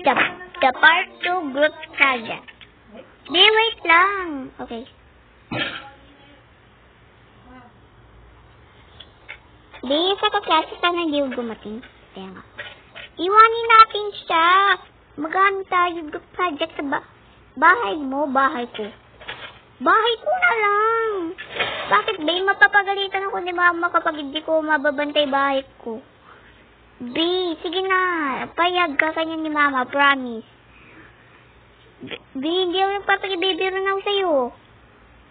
the part 2 group project. Di, wait lang. Okay. Di, sa kaklase sana hindi gumating. Kaya nga. Iwanin natin siya. Magano tayo group project sa bahay mo, bahay ko. Bahay ko na lang. Bakit, ba? Mapapagalitan ako ni mama kapag hindi ko mababantay bahay ko. B, sige na. Payag ka kanya ni mama, promise. B, hindi ako nagpapagibibiro na ako sa'yo.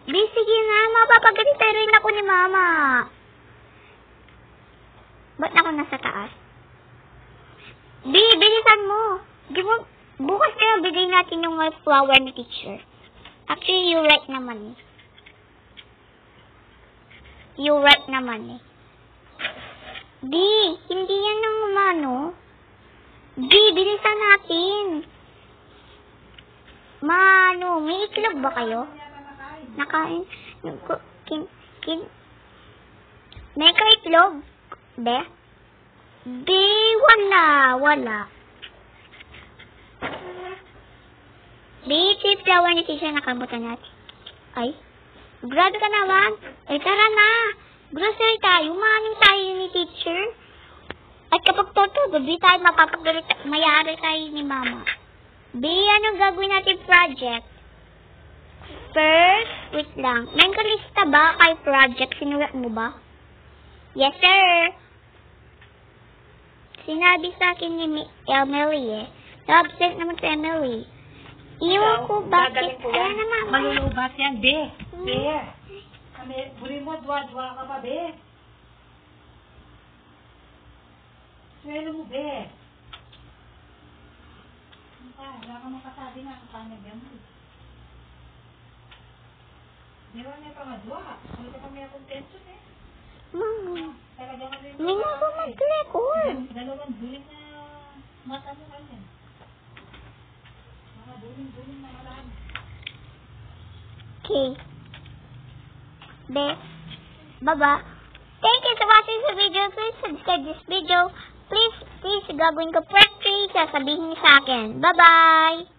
B, sige na. Mapapagalitan rin ako ni mama. Ba't ako nasa taas? B, bilisan mo. Bukas kaya bigay natin yung flower ni teacher. Actually, you right naman eh. You right naman eh. D, hindi yan ang umano. D, bilisan natin. Mano, may itlog ba kayo? Nakain? May ka-itlog? Be? B, wala. B, tip flower ni teacher nakabutan natin. Ay, grado ka naman. Ay, tara na. Grocery tayo. Maning tayo ni teacher. At kapag gabi tayo mapapagalit, mayari tayo ni mama. B, ano gagawin natin project? First, wait lang. May kalista ba kay project? Sinulat mo ba? Yes, sir. Sinabi sa akin ni Emily eh. Na-absent naman si Emily. Iwan ko bakit. Ayan na, mama. Malulubat yan, be. Buri mo, dwa-dwa ka pa, be. Swelo mo, be. Wala ka makasabi na ang panagyan mo. Di ba may pangadwa? Hindi ka pa may attention eh. Mama. Talaga ka rin. Hindi na ako mag-record. Dalawang duling na mata mo kanya. Mga duling na malaan. Okay. Be. Baba. Thank you for watching the video. Please subscribe this video. Please, gagawin ko part 3. Sasabihin niyo sa akin. Bye-bye!